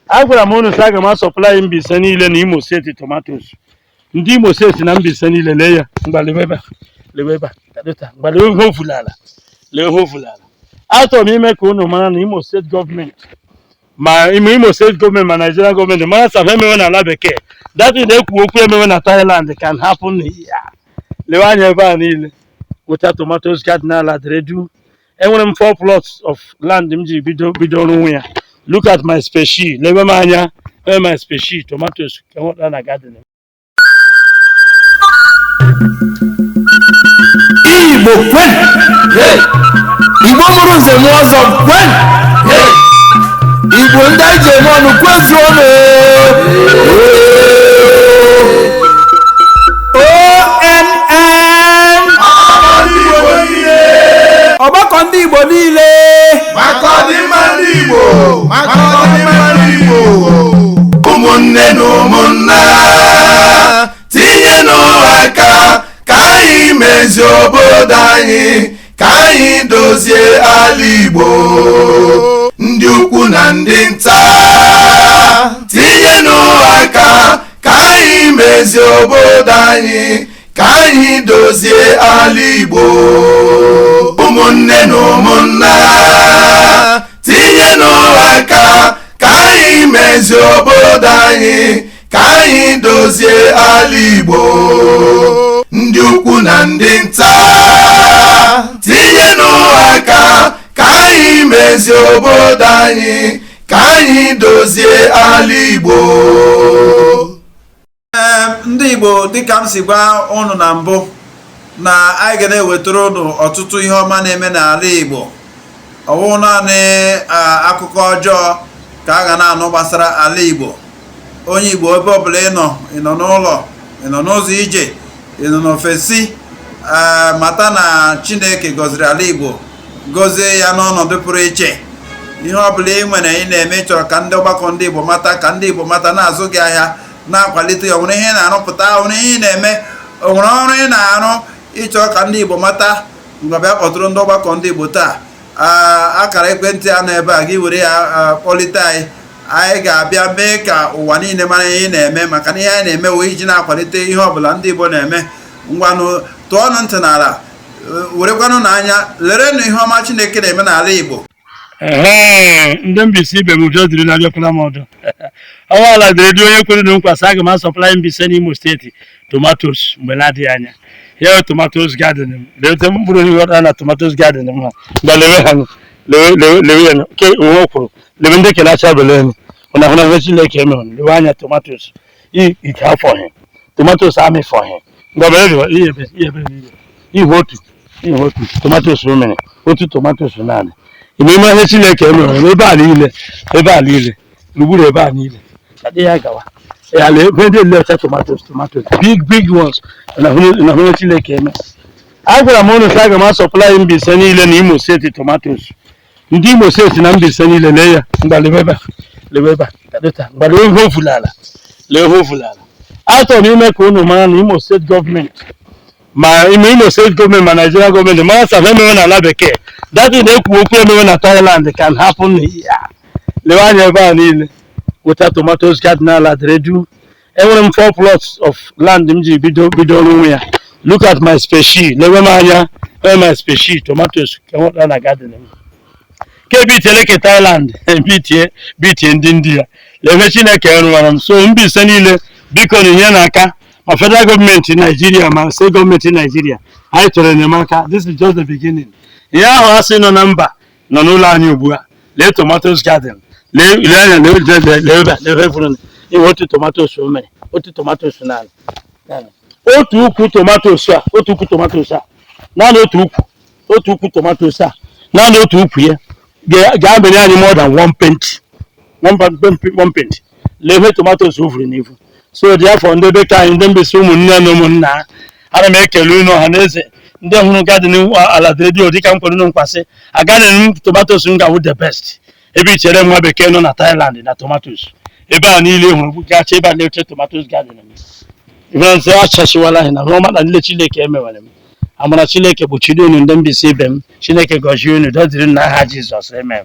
Agwara m unu saga ma supply Mbaise niile na Imo State tomatoes. Ndị Imo State na Mbaise niile lee ya mgbaliweba leweba kadota mgbaliwe hovulala le hovulala. Achọrọ m ime ka unu mara na Imo State government Imo State government ma Nigerian government mara safe emewe na ala bekee. That is ekwu okwu emewe na Thailand can happen here. Lewe anya ebe a niile weta tomatoes garden ala dredu. Enwere m 4 plots of land m ji bido onwe ya. Look at my species. Lewe m anya my species tomatoes ka nweta na garden. Igbo kwen. Igbo mụrụ nze m ọzọ kwen. Igbo ndị anyị ji eme ọnụ kwezuo ọnụ. Ọgbakọ ndị Igbo niile. Maka ọdịmma ndị Igbo. Maka ọdịmma ndị Igbo. Ụmụnne na ụmụnna tinye n'aka ka anyị mezie obodo anyị, ka anyị dozie ala Igbo. Ndị ukwu na ndị nta tinye n'aka ka anyị mezie obodo anyị, ka anyị dozie ala Igbo. Ụmụnne na ụmụnna tinye n'aka ka anyị mezie obodo anyị, ka anyị dozie ala Igbo. Ndị ukwu na ndị nta tinye n'aka ka anyị mezie obodo anyị, ka anyị dozie ala Igbo. Ndị Igbo dịka m si gwa unu na mbụ na anyị ga na-ewetara unu ọtụtụ ihe ọma na-eme n'ala Igbo. Ọwụ naanị akụkọ ọjọọ ka a ga na-anụ gbasara ala Igbo. Onye Igbo ebe ọbụla ị nọ n'ụlọ, ị nọ n'ụzọ ije, ị nọ n'ofesi, mata na Chineke gọziri ala Igbo, gọzie ya n'ọnọdụ pụrụ iche. Ihe ọbụla ị nwere ị na-eme chọrọ ka ndị ọgbakọ ndị Igbo mata, ka ndị Igbo mata, na-azụ gị ahịa, na-akwalite ya. Onwere ihe na-arụpụta, onwere ihe ị na-eme, onwere ọrụ ị na-arụ ịchọ ka ndị Igbo mata, ngwabịa kpọtụrụ ndị ọgbakọ ndị Igbo taa. Akara ekwentị a nọ ebe a, gị were ya kpọlite anyị. Anyị ga-abịa mee ka ụwa niile mara ihe ị na-eme, maka na ihe anyị na-eme wee iji na-akwalite ihe ọbụla ndị Igbo na-eme. Ngwanụ tụọnụ ntị n'ala, werekwanụ n'anya, lerenụ ihe ọma Chineke na-eme n'ala Igbo. Ndị Mbaise ibe m ụjọ dịrị na-abịakwala m ọdụ. Ọnwa ala dịrị onye kwere na nkwa sị aga m supply Mbaise n'Imo steeti tomatoes mgbe na-adịghị anya. Here tomatoes garden. Lewe mkpụrụ ihe na tomatoes garden m ha. Lewe ha lewe ya ke onwe kwuru. Lewe ndị kelacha beleni. Ona hona Chineke eme hon. Lewe anya tomatoes. It have for him. Tomatoes army for him. Ngabere ihe otu tomatoes omene. Otu tomatoes naanị. Ime ihe Chineke eme hon. Ebe a niile. Luburu ebe a niile. Adị ya gawa. When they left tomatoes, big ones, and I Chineke eme. Agwara m unu saga ma supply Mbaise niile na Imo State tomatoes. Ndị Imo State na Mbaise niile lee ya mgbaliweba kadota mgbaliwe hovulala le hovulala. Achọrọ m ime ka unu mara na Imo State government Imo State government ma Nigerian government mara safe emewe na ala bekee. That is ekwu okwu emewe na Thailand can happen here. Lewe anya ebe a niile weta tomatoes garden ala dredu. Enwere m 4 plots of land m ji bido onwe ya. Look at my species. Lewe m anya my species tomatoes ka nweta na garden m. Ke bitiele ke Thailand bitie ndị India. Lewe Chineke rụwara m. So Mbaise niile biko na ihe n'aka ma federal government in Nigeria ma state government in Nigeria. Anyị chọrọ enyemaka. This is just the beginning. Ihe ahụ asị nọ na mba nọ n'ụlọ anyị ugbu a. Lee tomatoes garden. Otu tomatoes omere, otu tomatoes naanị. Otu ukwu tomatoes a, naanị otu ukwu tomatoes a, naanị otu ukwu ya ga-abịanye anyị more than one pint. Lewe tomatoes ovuru n'ivu. So therefore ndị bekee anyị, ndị Mbaise ụmụnne na ụmụnna, ana m ekele unu ọha na eze ndị hụrụ garden ala redio dịka m kwere unu nkwasị. Garden tomatoes m ga-awụ the best. Ebe ichere nwa bekee nọ na Thailand na tomatoes. Ebe a niile hụrụ gacha ebe a na-eche tomatoes garden m. Ihe nze achashiwala anyị na Roma na nle Chineke emewere m. Amara Chineke kpuchiri unu ndị Mbaise ibe m. Chineke gọzie unu dọdịrị n'aha Jizọs. Amen.